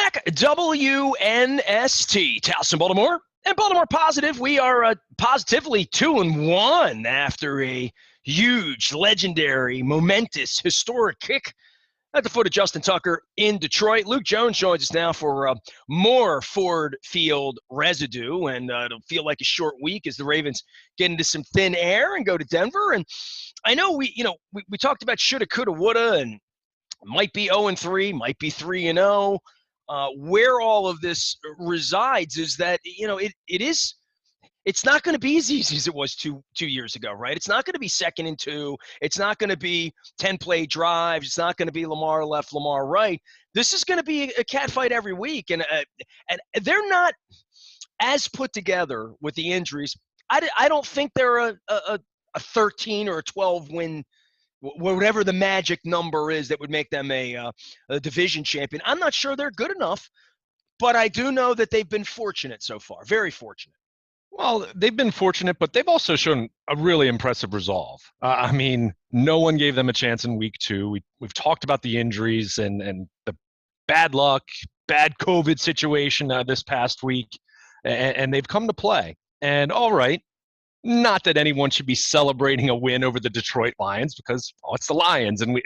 Mac, WNST, Towson, Baltimore, and Baltimore Positive. We are positively 2-1 after a huge, legendary, momentous, historic kick at the foot of Justin Tucker in Detroit. Luke Jones joins us now for more Ford Field residue, and it'll feel like a short week as the Ravens get into some thin air and go to Denver. And I know we talked about shoulda, coulda, woulda, and might be 0-3, might be 3-0. Where all of this resides is that it's not going to be as easy as it was two years ago, right? It's not going to be 2nd and 2. It's not going to be 10-play drives. It's not going to be Lamar left, Lamar right. This is going to be a catfight every week, and they're not as put together with the injuries. I don't think they're a 13 or a 12 win, whatever the magic number is that would make them a division champion. I'm not sure they're good enough, but I do know that they've been fortunate so far, very fortunate. Well, they've been fortunate, but they've also shown a really impressive resolve. No one gave them a chance in week 2. We've talked about the injuries and the bad luck, bad COVID situation this past week, and they've come to play. And all right, not that anyone should be celebrating a win over the Detroit Lions because it's the Lions, and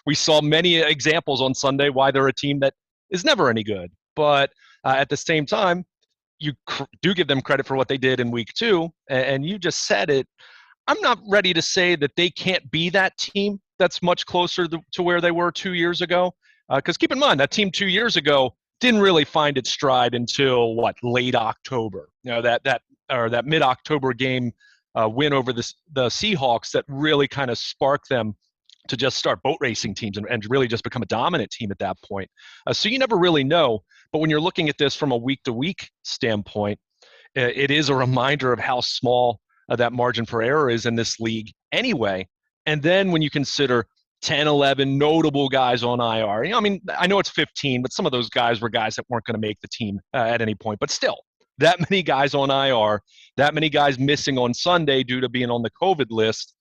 we saw many examples on Sunday why they're a team that is never any good. But at the same time, you do give them credit for what they did in week 2, and you just said it. I'm not ready to say that they can't be that team that's much closer to where they were 2 years ago. Because keep in mind, that team 2 years ago didn't really find its stride until late October. That mid-October game win over the Seahawks that really kind of sparked them to just start boat racing teams and really just become a dominant team at that point. So you never really know. But when you're looking at this from a week-to-week standpoint, it is a reminder of how small that margin for error is in this league anyway. And then when you consider 10, 11 notable guys on IR, I know it's 15, but some of those guys were guys that weren't going to make the team at any point. But still, that many guys on IR, that many guys missing on Sunday due to being on the COVID list,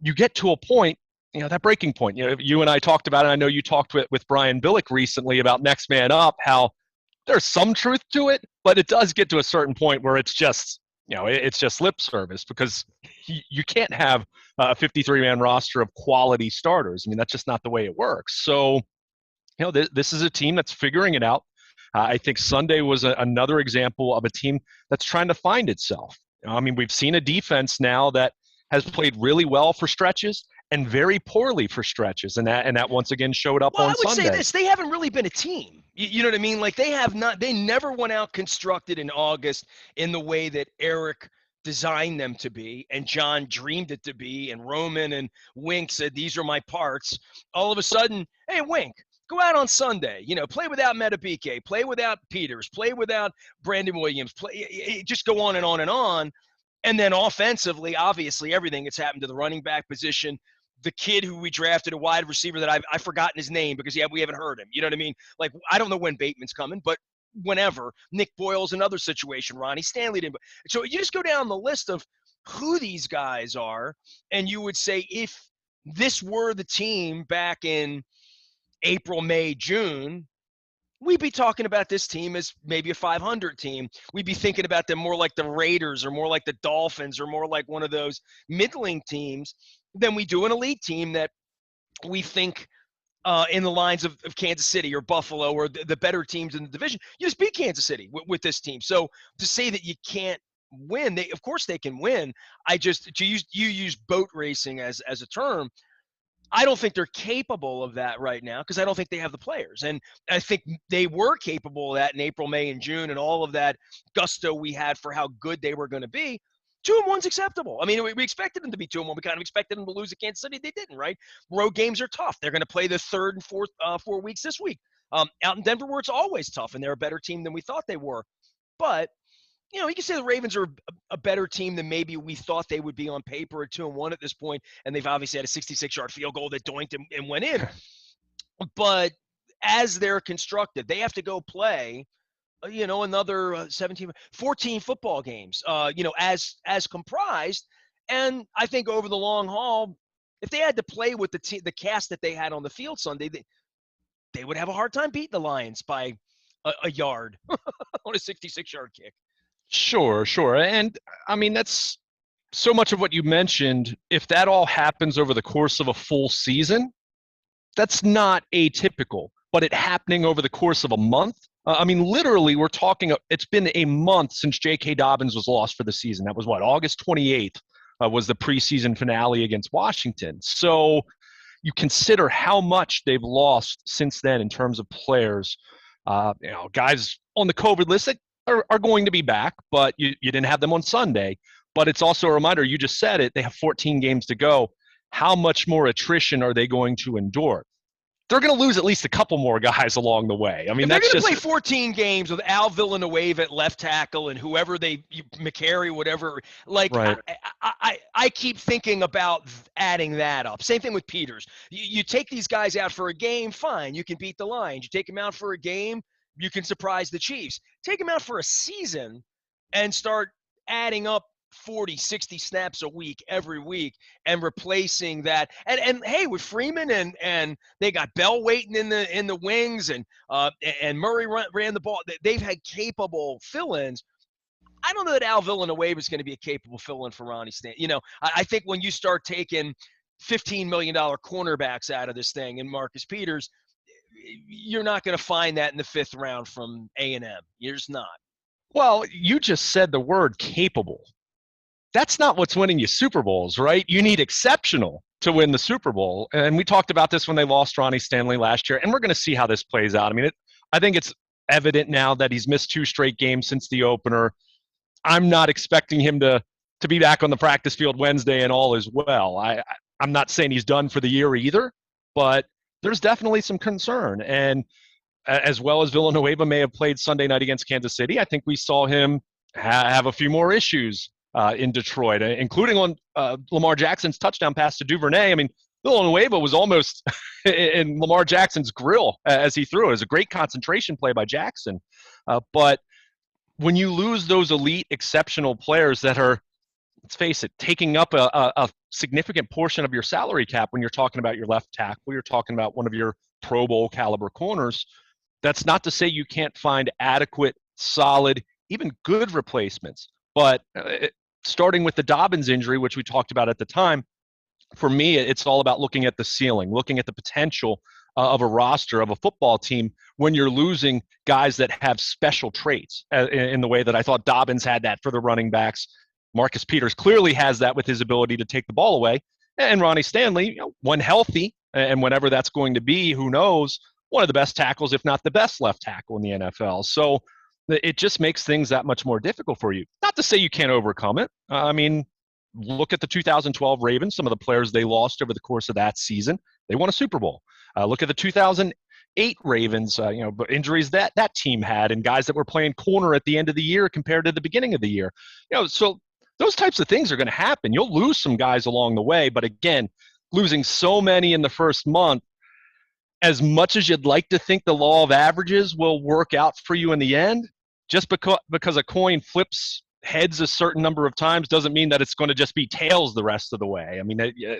you get to a point, that breaking point. You and I talked about it. I know you talked with Brian Billick recently about next man up, how there's some truth to it, but it does get to a certain point where it's just, it's just lip service, because you can't have a 53-man roster of quality starters. That's just not the way it works. So, this is a team that's figuring it out. I think Sunday was another example of a team that's trying to find itself. We've seen a defense now that has played really well for stretches and very poorly for stretches, and that once again showed up on Sunday. I would say this: they haven't really been a team. You know what I mean? They have not. They never went out constructed in August in the way that Eric designed them to be, and John dreamed it to be, and Roman and Wink said, "These are my parts." All of a sudden, hey, Wink, go out on Sunday. Play without Metabike, play without Peters, play without Brandon Williams. Just go on and on and on. And then offensively, obviously, everything that's happened to the running back position. The kid who we drafted, a wide receiver that I've forgotten his name because we haven't heard him. You know what I mean? I don't know when Bateman's coming, but whenever. Nick Boyle's another situation. Ronnie Stanley didn't. So you just go down the list of who these guys are, and you would say if this were the team back in April, May, June, we'd be talking about this team as maybe a 500 team. We'd be thinking about them more like the Raiders or more like the Dolphins or more like one of those middling teams than we do an elite team that we think in the lines of Kansas City or Buffalo or the better teams in the division. You just beat Kansas City with this team. So to say that you can't win, of course they can win. You use boat racing as a term. I don't think they're capable of that right now because I don't think they have the players. And I think they were capable of that in April, May, and June, and all of that gusto we had for how good they were going to be. 2-1's acceptable. We expected them to be 2-1. We kind of expected them to lose at Kansas City. They didn't, right? Road games are tough. They're going to play the third and fourth 4 weeks this week. Out in Denver, where it's always tough, and they're a better team than we thought they were. But you can say the Ravens are a better team than maybe we thought they would be on paper at 2-1 at this point, and they've obviously had a 66-yard field goal that doinked and went in. But as they're constructed, they have to go play, another 14 football games, as comprised. And I think over the long haul, if they had to play with the cast that they had on the field Sunday, they would have a hard time beating the Lions by a yard on a 66-yard kick. Sure, sure. And I mean, that's so much of what you mentioned. If that all happens over the course of a full season, that's not atypical. But it happening over the course of a month, I mean, literally, we're talking, it's been a month since J.K. Dobbins was lost for the season. That was what, August 28th was the preseason finale against Washington. So you consider how much they've lost since then in terms of players. Guys on the COVID list that are going to be back, but you didn't have them on Sunday. But it's also a reminder, you just said it, they have 14 games to go. How much more attrition are they going to endure? They're going to lose at least a couple more guys along the way. I mean, if they're that's going to just play 14 games with Al Villanueva at left tackle and whoever McCary, whatever, like right. I keep thinking about adding that up. Same thing with Peters. You take these guys out for a game, fine, you can beat the Lions. You take them out for a game, you can surprise the Chiefs. Take them out for a season and start adding up 40, 60 snaps a week every week and replacing that. And hey, with Freeman and they got Bell waiting in the wings and Murray ran the ball. They've had capable fill-ins. I don't know that Al Villanueva is going to be a capable fill-in for Ronnie Stanley. I think when you start taking $15 million cornerbacks out of this thing and Marcus Peters, you're not going to find that in the 5th round from A&M. You're just not. Well, you just said the word capable. That's not what's winning you Super Bowls, right? You need exceptional to win the Super Bowl. And we talked about this when they lost Ronnie Stanley last year, and we're going to see how this plays out. I mean, I think it's evident now that he's missed 2 straight games since the opener. I'm not expecting him to be back on the practice field Wednesday and all is well. I'm not saying he's done for the year either, but there's definitely some concern. And as well as Villanueva may have played Sunday night against Kansas City, I think we saw him have a few more issues in Detroit, including on Lamar Jackson's touchdown pass to Duvernay. I mean, Villanueva was almost in Lamar Jackson's grill as he threw it. It was a great concentration play by Jackson. But when you lose those elite, exceptional players that are, let's face it, taking up a significant portion of your salary cap when you're talking about your left tackle, you're talking about one of your Pro Bowl caliber corners, that's not to say you can't find adequate, solid, even good replacements. But starting with the Dobbins injury, which we talked about at the time, for me, it's all about looking at the ceiling, looking at the potential of a roster, of a football team, when you're losing guys that have special traits in the way that I thought Dobbins had that for the running backs. Marcus Peters clearly has that with his ability to take the ball away. And Ronnie Stanley, when healthy, and whenever that's going to be, who knows, one of the best tackles, if not the best left tackle in the NFL. So it just makes things that much more difficult for you. Not to say you can't overcome it. I mean, look at the 2012 Ravens, some of the players they lost over the course of that season. They won a Super Bowl. Look at the 2008 Ravens, injuries that team had and guys that were playing corner at the end of the year compared to the beginning of the year. So those types of things are going to happen. You'll lose some guys along the way, but again, losing so many in the first month, as much as you'd like to think the law of averages will work out for you in the end, just because a coin flips heads a certain number of times doesn't mean that it's going to just be tails the rest of the way. I mean,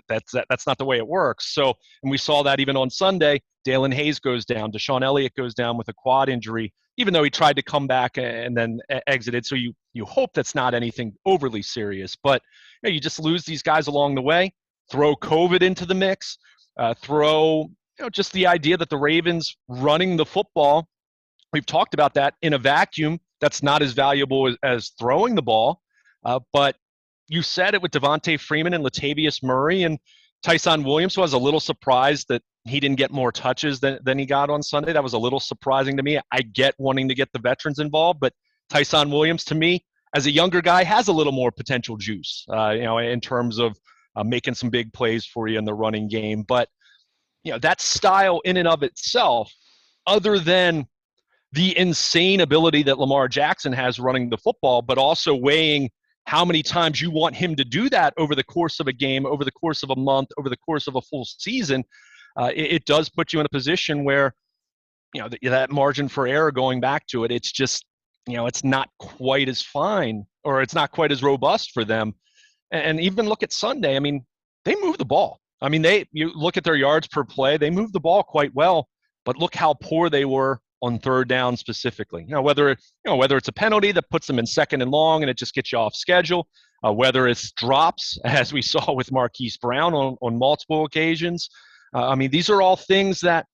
that's not the way it works. So, and we saw that even on Sunday, Dalen Hayes goes down, Deshaun Elliott goes down with a quad injury, even though he tried to come back and then exited. So you hope that's not anything overly serious, but you just lose these guys along the way. Throw COVID into the mix, throw just the idea that the Ravens running the football, we've talked about that in a vacuum. That's not as valuable as throwing the ball. But you said it with Devontae Freeman and Latavius Murray and Tyson Williams, who I was a little surprised that he didn't get more touches than he got on Sunday. That was a little surprising to me. I get wanting to get the veterans involved, but Tyson Williams, to me, as a younger guy, has a little more potential juice, in terms of making some big plays for you in the running game. But that style in and of itself, other than the insane ability that Lamar Jackson has running the football, but also weighing how many times you want him to do that over the course of a game, over the course of a month, over the course of a full season, it does put you in a position where, that margin for error, going back to it, it's just, it's not quite as fine, or it's not quite as robust for them. And even look at Sunday. I mean, they move the ball. I mean, you look at their yards per play, they move the ball quite well, but look how poor they were on third down specifically. Whether it's a penalty that puts them in second and long and it just gets you off schedule, whether it's drops, as we saw with Marquise Brown on multiple occasions. These are all things that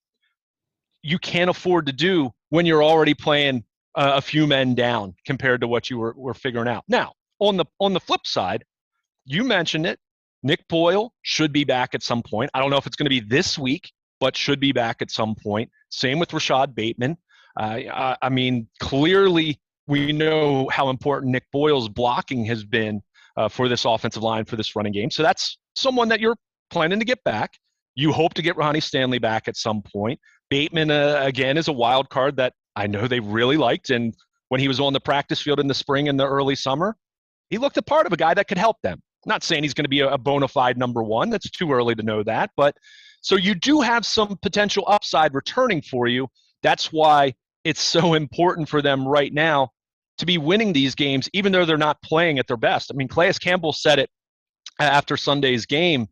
you can't afford to do when you're already playing a few men down compared to what you were figuring out. Now, on the flip side, you mentioned it. Nick Boyle should be back at some point. I don't know if it's going to be this week, but should be back at some point. Same with Rashad Bateman. Clearly we know how important Nick Boyle's blocking has been for this offensive line, for this running game. So that's someone that you're planning to get back. You hope to get Ronnie Stanley back at some point. Bateman, again, is a wild card that I know they really liked. And when he was on the practice field in the spring and the early summer, he looked a part of a guy that could help them. Not saying he's going to be a bona fide number one. That's too early to know that. But so you do have some potential upside returning for you. That's why it's so important for them right now to be winning these games, even though they're not playing at their best. Calais Campbell said it after Sunday's game.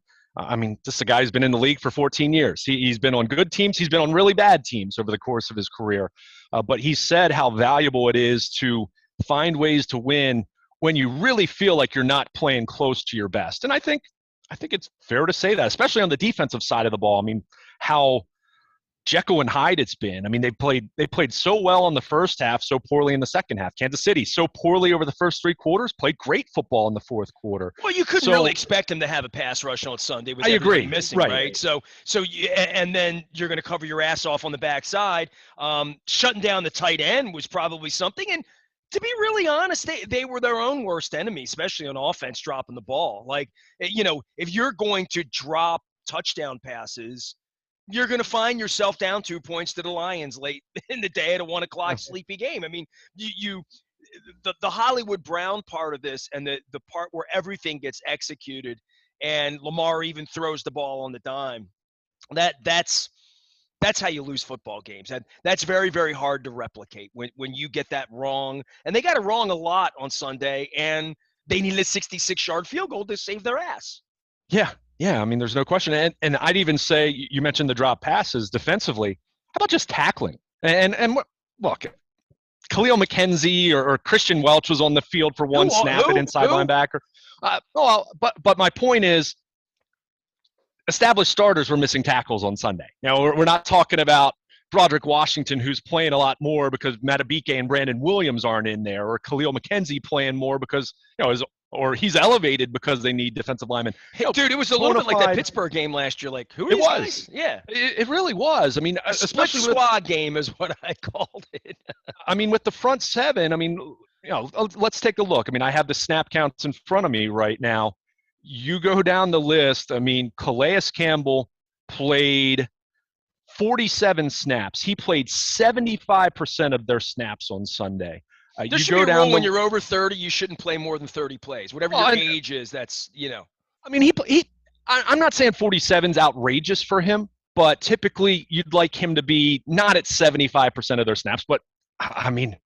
This is a guy who's been in the league for 14 years. He's been on good teams. He's been on really bad teams over the course of his career. But he said how valuable it is to find ways to win when you really feel like you're not playing close to your best. And I think it's fair to say that, especially on the defensive side of the ball. How Jekyll and Hyde it's been. They played so well in the first half, so poorly in the second half. Kansas City, so poorly over the first three quarters, played great football in the fourth quarter. Well, you couldn't really expect them to have a pass rush on Sunday with everybody missing, right? And then you're going to cover your ass off on the backside. Shutting down the tight end was probably something. And to be really honest, they were their own worst enemy, especially on offense, dropping the ball. If you're going to drop touchdown passes, you're going to find yourself down 2 points to the Lions late in the day at a 1 o'clock sleepy game. The Hollywood Brown part of this and the part where everything gets executed and Lamar even throws the ball on the dime, that's how you lose football games. And that's very, very hard to replicate when you get that wrong. And they got it wrong a lot on Sunday, and they needed a 66-yard field goal to save their ass. Yeah, there's no question. And I'd even say, you mentioned the drop passes defensively. How about just tackling? And look, Khalil McKenzie or Christian Welch was on the field for one snap at inside linebacker. But my point is, established starters were missing tackles on Sunday. Now, we're not talking about Broderick Washington, who's playing a lot more because Matabike and Brandon Williams aren't in there, or Khalil McKenzie playing more because he's elevated because they need defensive linemen. Dude, it was a little bit like that Pittsburgh game last year. Like, who are these guys? Yeah. It really was. Especially squad game is what I called it. With the front seven, let's take a look. I have the snap counts in front of me right now. You go down the list. Calais Campbell played 47 snaps. He played 75% of their snaps on Sunday. There should be a rule when you're over 30, you shouldn't play more than 30 plays. Whatever your age is, that's, I'm not saying 47's outrageous for him, but typically you'd like him to be not at 75% of their snaps. But,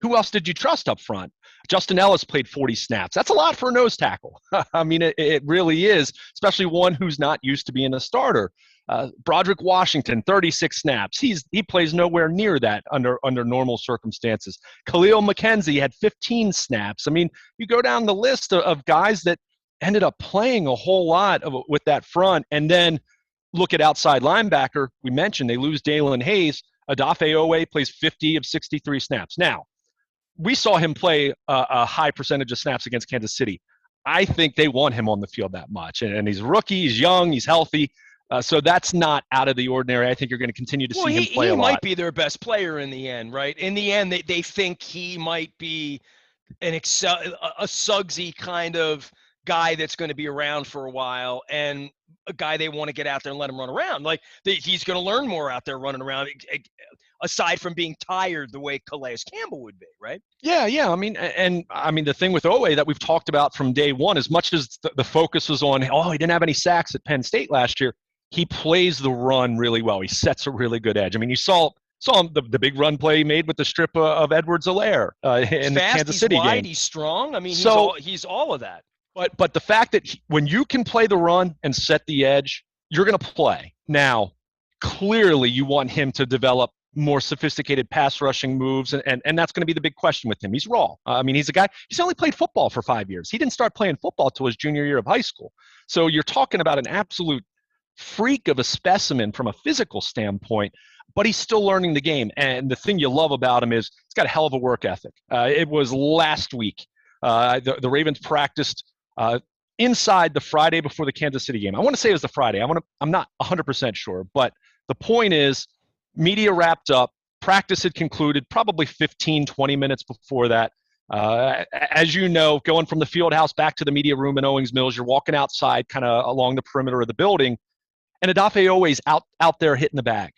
who else did you trust up front? Justin Ellis played 40 snaps. That's a lot for a nose tackle. It really is, especially one who's not used to being a starter. Broderick Washington, 36 snaps. He plays nowhere near that under normal circumstances. Khalil McKenzie had 15 snaps. You go down the list of guys that ended up playing a whole lot with that front, and then look at outside linebacker. We mentioned they lose Dalen Hayes. Adafe Owe plays 50 of 63 snaps. Now, we saw him play a high percentage of snaps against Kansas City. I think they want him on the field that much, and he's a rookie, he's young, he's healthy. So that's not out of the ordinary. I think you're going to continue to see him play a lot. He might be their best player in the end, right? In the end, they think he might be a Suggsy kind of guy that's going to be around for a while, and a guy they want to get out there and let him run around. He's going to learn more out there running around, aside from being tired the way Calais Campbell would be, right? Yeah. The thing with Owe that we've talked about from day one, as much as the focus was on, he didn't have any sacks at Penn State last year, he plays the run really well. He sets a really good edge. You saw the big run play he made with the strip of Edwards-Helaire in the Kansas City game. He's wide, game. He's strong. He's all of that. But the fact that when you can play the run and set the edge, you're going to play. Now, clearly you want him to develop more sophisticated pass rushing moves, and that's going to be the big question with him. He's raw. I mean, he's a guy, he's only played football for 5 years. He didn't start playing football till his junior year of high school. So you're talking about an absolute freak of a specimen from a physical standpoint, but he's still learning the game. And the thing you love about him is he's got a hell of a work ethic. It was last week. The Ravens practiced inside the Friday before the Kansas City game. I want to say it was the Friday. I'm not 100% sure, but the point is, media wrapped up, practice had concluded probably 15, 20 minutes before that. As you know, going from the field house back to the media room in Owings Mills, you're walking outside kind of along the perimeter of the building, and Odafe always out there hitting the bag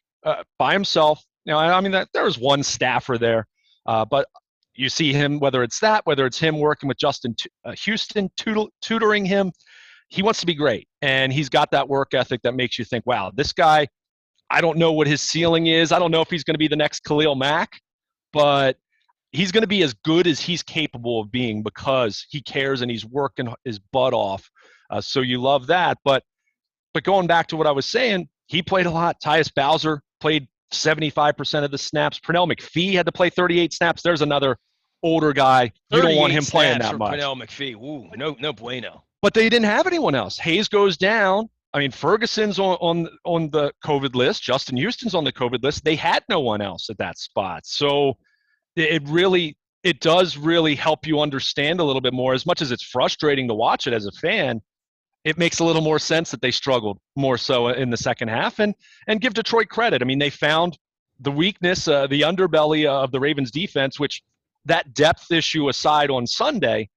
by himself. I mean, there was one staffer there, but you see him, whether it's him working with Justin Houston, tutoring him, he wants to be great. And he's got that work ethic that makes you think, wow, this guy, I don't know what his ceiling is. I don't know if he's going to be the next Khalil Mack, but he's going to be as good as he's capable of being because he cares and he's working his butt off. So you love that. But going back to what I was saying, he played a lot. Tyus Bowser played 75% of the snaps. Pernell McPhee had to play 38 snaps. There's another older guy. You don't want him playing that much. Pernell McPhee. Ooh, no bueno. But they didn't have anyone else. Hayes goes down. I mean, Ferguson's on the COVID list. Justin Houston's on the COVID list. They had no one else at that spot. So it does really help you understand a little bit more. As much as it's frustrating to watch it as a fan, it makes a little more sense that they struggled more so in the second half. And give Detroit credit. I mean, they found the weakness, the underbelly of the Ravens defense, which that depth issue aside on Sunday,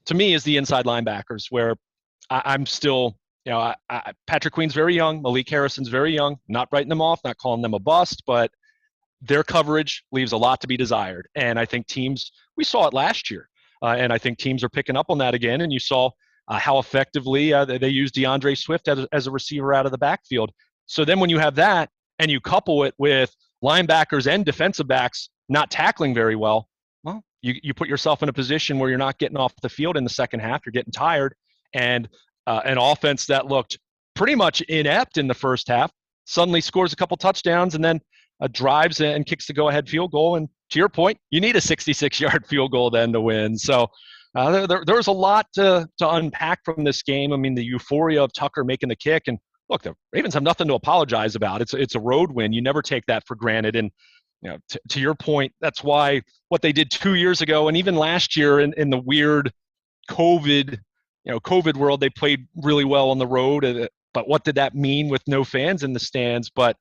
to me, is the inside linebackers, where I'm still, Patrick Queen's very young. Malik Harrison's very young. Not writing them off, not calling them a bust, but their coverage leaves a lot to be desired. And I think teams, we saw it last year, and I think teams are picking up on that again. And you saw how effectively they used DeAndre Swift as a receiver out of the backfield. So then when you have that and you couple it with linebackers and defensive backs not tackling very well, you put yourself in a position where you're not getting off the field in the second half. You're getting tired. And an offense that looked pretty much inept in the first half suddenly scores a couple touchdowns and then drives and kicks the go-ahead field goal. And to your point, you need a 66-yard field goal then to win. So there was a lot to unpack from this game. I mean, the euphoria of Tucker making the kick. And look, the Ravens have nothing to apologize about. It's a road win. You never take that for granted. And to your point, that's why what they did 2 years ago and even last year in the weird COVID world, they played really well on the road. But what did that mean with no fans in the stands? But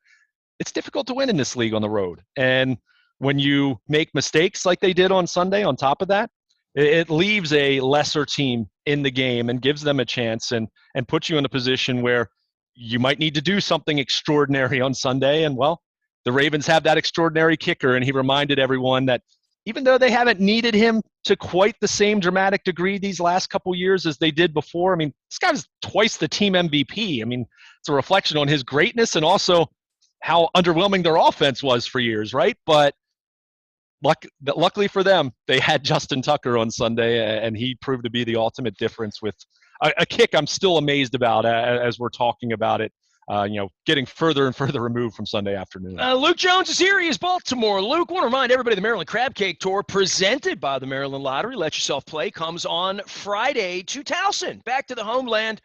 it's difficult to win in this league on the road. And when you make mistakes like they did on Sunday, on top of that, it leaves a lesser team in the game and gives them a chance and puts you in a position where you might need to do something extraordinary on Sunday. And, well, the Ravens have that extraordinary kicker, and he reminded everyone that even though they haven't needed him to quite the same dramatic degree these last couple years as they did before, I mean, this guy's twice the team MVP. I mean, it's a reflection on his greatness and also how underwhelming their offense was for years, right? But luckily for them, they had Justin Tucker on Sunday, and he proved to be the ultimate difference with a kick I'm still amazed about as we're talking about it. Getting further and further removed from Sunday afternoon. Luke Jones is here. He is Baltimore. Luke, want to remind everybody the Maryland Crab Cake Tour presented by the Maryland Lottery, Let Yourself Play, comes on Friday to Towson, back to the homeland.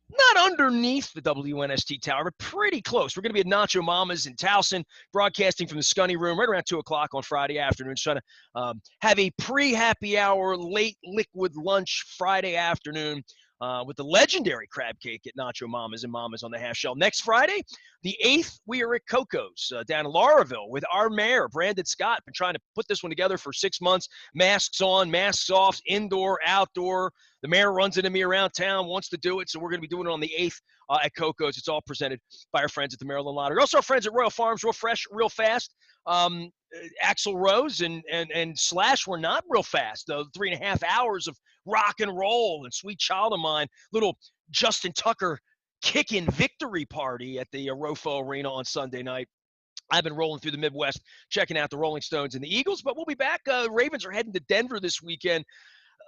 Not underneath the WNST tower, but pretty close. We're going to be at Nacho Mama's in Towson, broadcasting from the Scunny Room right around 2 o'clock on Friday afternoon. Just trying to have a pre-happy hour, late liquid lunch Friday afternoon with the legendary crab cake at Nacho Mama's and Mama's on the half shell. Next Friday, the 8th, we are at Coco's down in Lauraville with our mayor, Brandon Scott. Been trying to put this one together for 6 months. Masks on, masks off, indoor, outdoor. The mayor runs into me around town, wants to do it, so we're going to be doing it on the 8th at Coco's. It's all presented by our friends at the Maryland Lottery. Also our friends at Royal Farms, real fresh, real fast. Axl Rose and Slash were not real fast, though. 3.5 hours of rock and roll and Sweet Child of Mine. Little Justin Tucker kicking victory party at the Rofo Arena on Sunday night. I've been rolling through the Midwest, checking out the Rolling Stones and the Eagles, but we'll be back. Ravens are heading to Denver this weekend.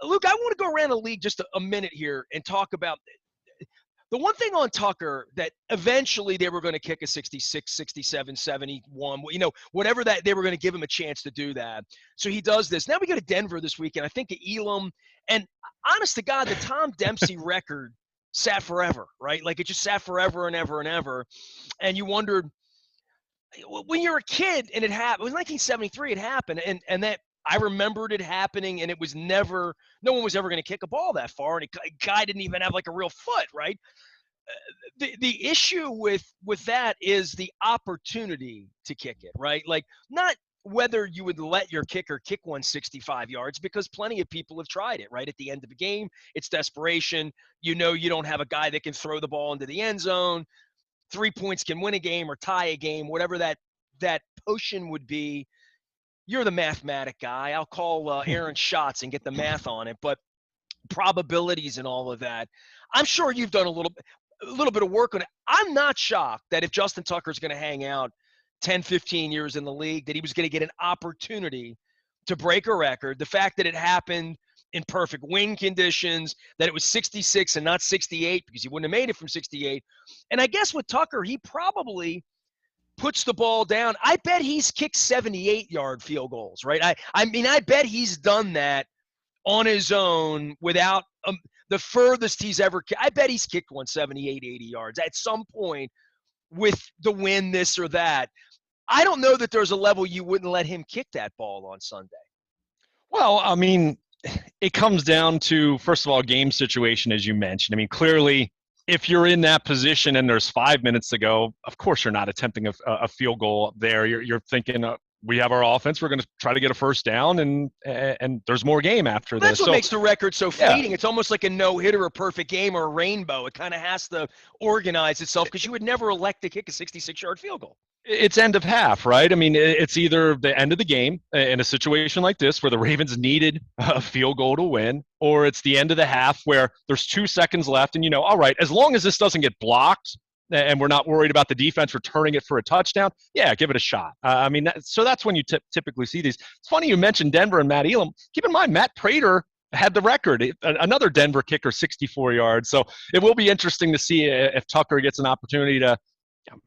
Luke, I want to go around the league just a minute here and talk about The one thing on Tucker that eventually they were going to kick a 66, 67, 71, whatever that they were going to give him a chance to do that. So he does this. Now we go to Denver this weekend. I think at Elam. And honest to God, the Tom Dempsey record sat forever, right? Like it just sat forever and ever and ever. And you wondered, when you're a kid and it happened, it was 1973, it happened. And that I remembered it happening, and it was never, no one was ever going to kick a ball that far. And a guy didn't even have like a real foot, right? The issue with that is the opportunity to kick it, right? Like not whether you would let your kicker kick 165 yards, because plenty of people have tried it, right? At the end of the game, it's desperation. You don't have a guy that can throw the ball into the end zone. 3 points can win a game or tie a game, whatever that potion would be. You're the mathematic guy. I'll call Aaron Schatz and get the math on it, but probabilities and all of that. I'm sure you've done a little bit of work on it. I'm not shocked that if Justin Tucker's going to hang out 10, 15 years in the league, that he was going to get an opportunity to break a record. The fact that it happened in perfect wind conditions, that it was 66 and not 68, because he wouldn't have made it from 68. And I guess with Tucker, he probably puts the ball down. I bet he's kicked 78-yard field goals, right? I bet he's done that on his own without the furthest he's ever – I bet he's kicked 178, 80 yards at some point with the wind, this or that. I don't know that there's a level you wouldn't let him kick that ball on Sunday. Well, I mean, it comes down to, first of all, game situation, as you mentioned. I mean, clearly, if you're in that position and there's 5 minutes to go, of course you're not attempting a field goal there. You're thinking, we have our offense. We're going to try to get a first down, and there's more game after this. That's what makes the record so fleeting. Yeah. It's almost like a no-hitter, a perfect game, or a rainbow. It kind of has to organize itself, because you would never elect to kick a 66-yard field goal. It's end of half, right? I mean, it's either the end of the game in a situation like this where the Ravens needed a field goal to win, or it's the end of the half where there's 2 seconds left and all right, as long as this doesn't get blocked and we're not worried about the defense returning it for a touchdown, yeah, give it a shot. I mean, so that's when you typically see these. It's funny you mentioned Denver and Matt Elam. Keep in mind, Matt Prater had the record, another Denver kicker, 64 yards. So it will be interesting to see if Tucker gets an opportunity to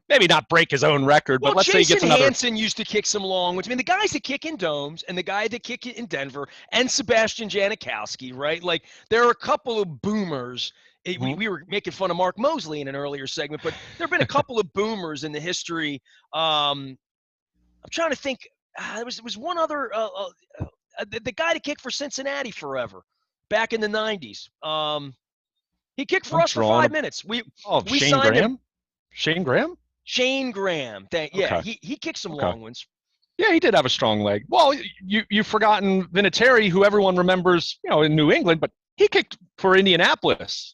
maybe not break his own record, but let's say he gets another. Jason Hansen used to kick some long ones. I mean, the guys that kick in domes and the guy that kick it in Denver and Sebastian Janikowski, right? Like, there are a couple of boomers. We were making fun of Mark Mosley in an earlier segment, but there have been a couple of boomers in the history. I'm trying to think. There was one other, the guy that kicked for Cincinnati forever back in the 90s. He kicked for us for 5 minutes. We Shane signed Graham? him. Shane Graham? Shane Graham. Yeah, okay. He kicked some long ones. Yeah, he did have a strong leg. Well, you've forgotten Vinatieri, who everyone remembers, in New England, but he kicked for Indianapolis,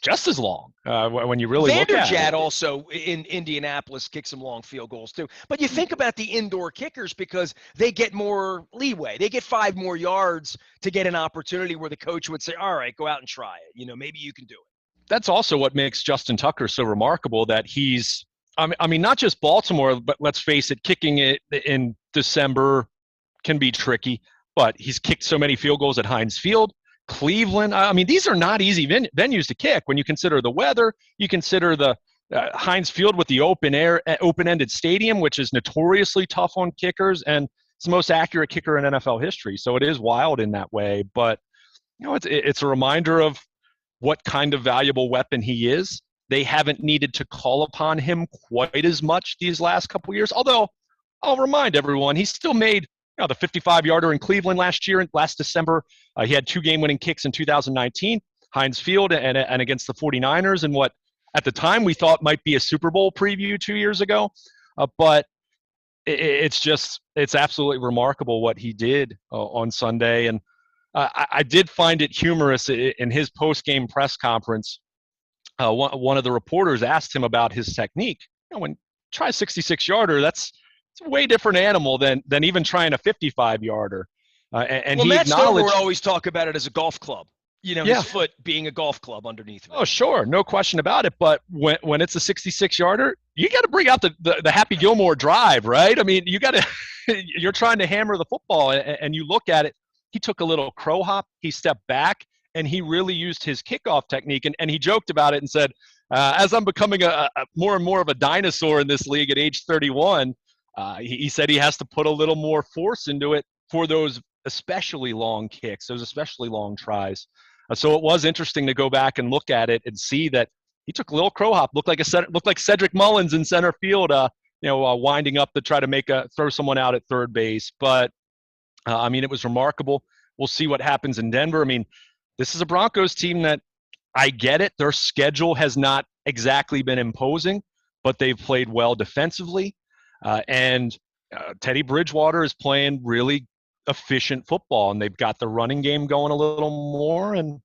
just as long when you really look at it. Vanderjagt also in Indianapolis kicked some long field goals too. But you think about the indoor kickers, because they get more leeway. They get 5 more yards to get an opportunity where the coach would say, all right, go out and try it. Maybe you can do it. That's also what makes Justin Tucker so remarkable, that he's, I mean, not just Baltimore, but let's face it, kicking it in December can be tricky, but he's kicked so many field goals at Heinz Field, Cleveland. I mean, these are not easy venues to kick when you consider the weather. You consider the Heinz Field with the open-ended stadium, which is notoriously tough on kickers, and it's the most accurate kicker in NFL history. So it is wild in that way, but it's a reminder of what kind of valuable weapon he is. They haven't needed to call upon him quite as much these last couple of years. Although I'll remind everyone, he still made the 55-yarder in Cleveland last December. He had 2 game-winning kicks in 2019, Heinz Field and against the 49ers, and what at the time we thought might be a Super Bowl preview 2 years ago. But it's absolutely remarkable what he did on Sunday. And I did find it humorous in his post-game press conference. One of the reporters asked him about his technique. When try a 66-yarder, it's a way different animal than even trying a 55-yarder. And he Matt Stover would acknowledged, always talk about it as a golf club. His foot being a golf club underneath of it. Oh, sure, no question about it. But when it's a 66-yarder, you got to bring out the Happy Gilmore drive, right? I mean, you're trying to hammer the football, and you look at it. He took a little crow hop, he stepped back, and he really used his kickoff technique. And he joked about it and said, As I'm becoming a more and more of a dinosaur in this league at age 31, he said he has to put a little more force into it for those especially long kicks, those especially long tries. So it was interesting to go back and look at it and see that he took a little crow hop, looked like Cedric Mullins in center field, winding up to try to throw someone out at third base. But I mean, it was remarkable. We'll see what happens in Denver. I mean, this is a Broncos team that, I get it, their schedule has not exactly been imposing, but they've played well defensively. And Teddy Bridgewater is playing really efficient football, and they've got the running game going a little more. And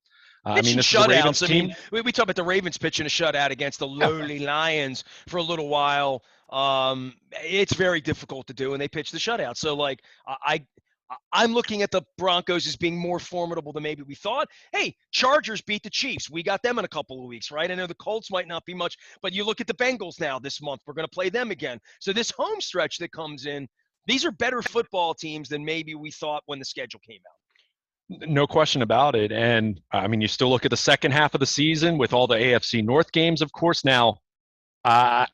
I mean, this is a Ravens team. I mean, we talk about the Ravens pitching a shutout against the lowly Lions for a little while. It's very difficult to do, and they pitch the shutout. So, like, I'm looking at the Broncos as being more formidable than maybe we thought. Hey, Chargers beat the Chiefs. We got them in a couple of weeks, right? I know the Colts might not be much, but you look at the Bengals now this month. We're going to play them again. So this home stretch that comes in, these are better football teams than maybe we thought when the schedule came out. No question about it. And I mean, you still look at the second half of the season with all the AFC North games, of course. Now,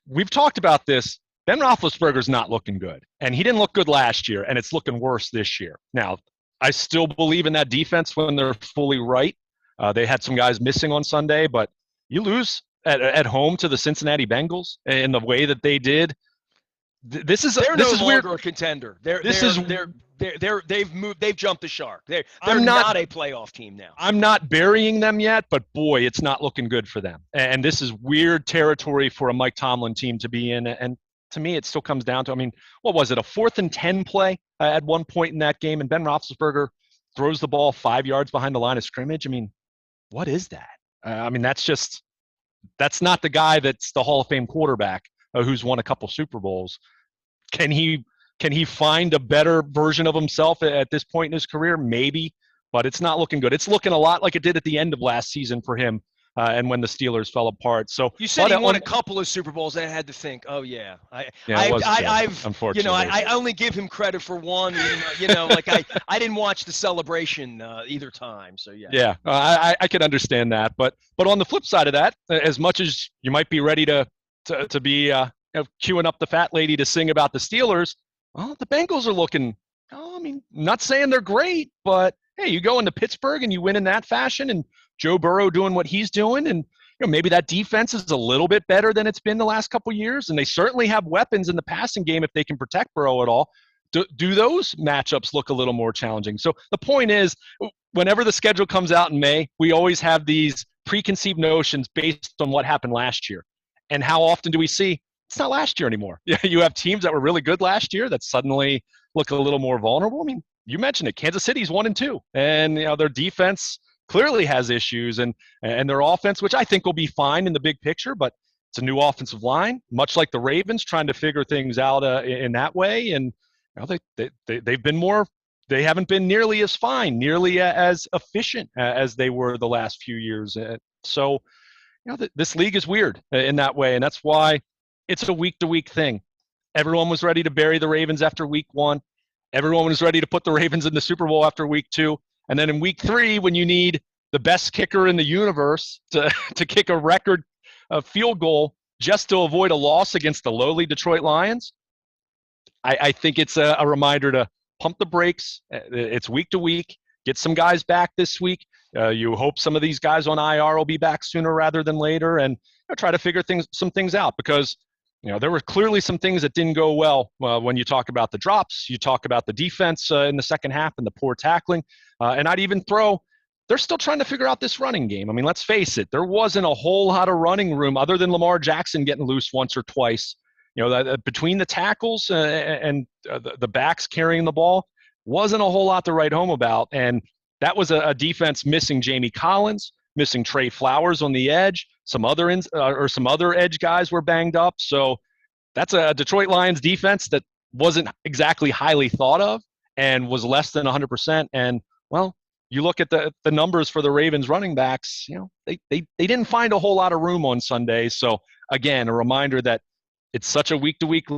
we've talked about this. Ben Roethlisberger's not looking good, and he didn't look good last year, and it's looking worse this year. Now, I still believe in that defense when they're fully right. They had some guys missing on Sunday, but you lose at home to the Cincinnati Bengals in the way that they did. They're no longer a contender. They've moved. They've jumped the shark. They're not a playoff team now. I'm not burying them yet, but boy, it's not looking good for them. And this is weird territory for a Mike Tomlin team to be in. And to me, it still comes down to, I mean, what was it, a 4th and 10 play at one point in that game, and Ben Roethlisberger throws the ball 5 yards behind the line of scrimmage? I mean, what is that? I mean, that's not the guy that's the Hall of Fame quarterback who's won a couple Super Bowls. Can he find a better version of himself at this point in his career? Maybe, but it's not looking good. It's looking a lot like it did at the end of last season for him. And when the Steelers fell apart. So you said he won a couple of Super Bowls, and I had to think, oh yeah, unfortunately, I only give him credit for one. Like I didn't watch the celebration either time. So yeah. Yeah, I could understand that, but on the flip side of that, as much as you might be ready to be queuing up the fat lady to sing about the Steelers, well, the Bengals are looking. I mean, not saying they're great, but hey, you go into Pittsburgh and you win in that fashion, and Joe Burrow doing what he's doing, and maybe that defense is a little bit better than it's been the last couple of years, and they certainly have weapons in the passing game if they can protect Burrow at all. Do those matchups look a little more challenging? So the point is, whenever the schedule comes out in May, we always have these preconceived notions based on what happened last year. And how often do we see it's not last year anymore? Yeah, you have teams that were really good last year that suddenly look a little more vulnerable. I mean, you mentioned it. Kansas City's 1-2, and their defense clearly has issues, and their offense, which I think will be fine in the big picture, but it's a new offensive line, much like the Ravens, trying to figure things out in that way. And they've been more. They haven't been nearly as fine, nearly as efficient as they were the last few years. So, this league is weird in that way, and that's why it's a week-to-week thing. Everyone was ready to bury the Ravens after week 1. Everyone was ready to put the Ravens in the Super Bowl after week 2. And then in week 3, when you need the best kicker in the universe to kick a record field goal just to avoid a loss against the lowly Detroit Lions, I think it's a reminder to pump the brakes. It's week to week. Get some guys back this week. You hope some of these guys on IR will be back sooner rather than later, and try to figure some things out, because there were clearly some things that didn't go well when you talk about the drops, you talk about the defense in the second half and the poor tackling. And I'd even they're still trying to figure out this running game. I mean, let's face it, there wasn't a whole lot of running room other than Lamar Jackson getting loose once or twice. Between the tackles and the backs carrying the ball, wasn't a whole lot to write home about. And that was a defense missing Jamie Collins, missing Trey Flowers on the edge. Some other edge guys were banged up. So that's a Detroit Lions defense that wasn't exactly highly thought of and was less than 100%. And, well, you look at the numbers for the Ravens running backs, they didn't find a whole lot of room on Sunday. So, again, a reminder that it's such a week-to-week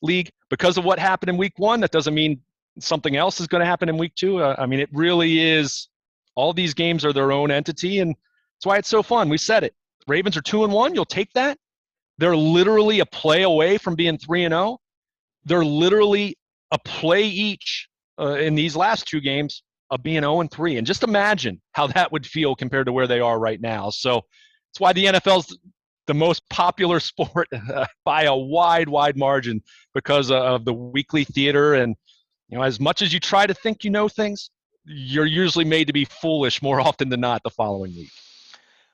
league. Because of what happened in week 1, that doesn't mean something else is going to happen in week 2. I mean, it really is – all these games are their own entity, and that's why it's so fun. We said it. Ravens are 2-1. You'll take that. They're literally a play away from being 3-0. They're literally a play each in these last two games of being 0-3. And just imagine how that would feel compared to where they are right now. So it's why the NFL's the most popular sport by a wide, wide margin because of the weekly theater. And, as much as you try to think you know things, you're usually made to be foolish more often than not the following week.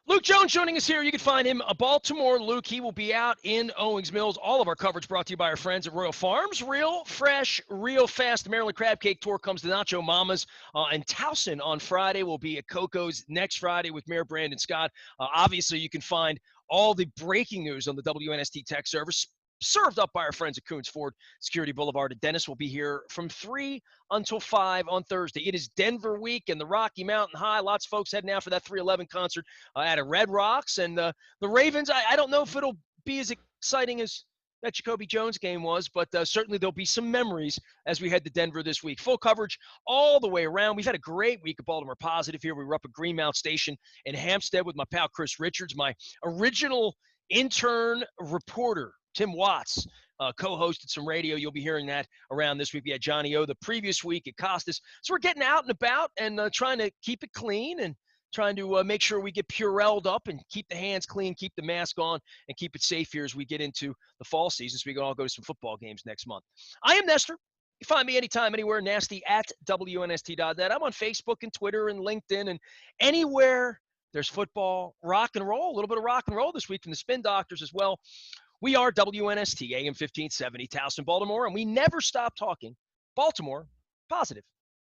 Luke Jones joining us here. You can find him Baltimore. Luke, he will be out in Owings Mills. All of our coverage brought to you by our friends at Royal Farms. Real, fresh, real fast. The Maryland Crab Cake Tour comes to Nacho Mama's and Towson on Friday. Will be at Coco's next Friday with Mayor Brandon Scott. Obviously, you can find all the breaking news on the WNST tech service, served up by our friends at Coons Ford Security Boulevard. Dennis will be here from 3 until 5 on Thursday. It is Denver week and the Rocky Mountain High. Lots of folks heading out for that 311 concert at a Red Rocks. And the Ravens, I don't know if it'll be as exciting as that Jacoby Jones game was, but certainly there'll be some memories as we head to Denver this week. Full coverage all the way around. We've had a great week of Baltimore Positive here. We were up at Greenmount Station in Hampstead with my pal Chris Richards, my original intern reporter. Tim Watts co-hosted some radio. You'll be hearing that around this week. We had Johnny O the previous week at Costas. So we're getting out and about and trying to keep it clean and trying to make sure we get Purelled up and keep the hands clean, keep the mask on, and keep it safe here as we get into the fall season so we can all go to some football games next month. I am Nestor. You find me anytime, anywhere, nasty at WNST.net. I'm on Facebook and Twitter and LinkedIn and anywhere there's football, rock and roll, a little bit of rock and roll this week from the Spin Doctors as well. We are WNST, AM 1570, Towson, Baltimore, and we never stop talking Baltimore Positive.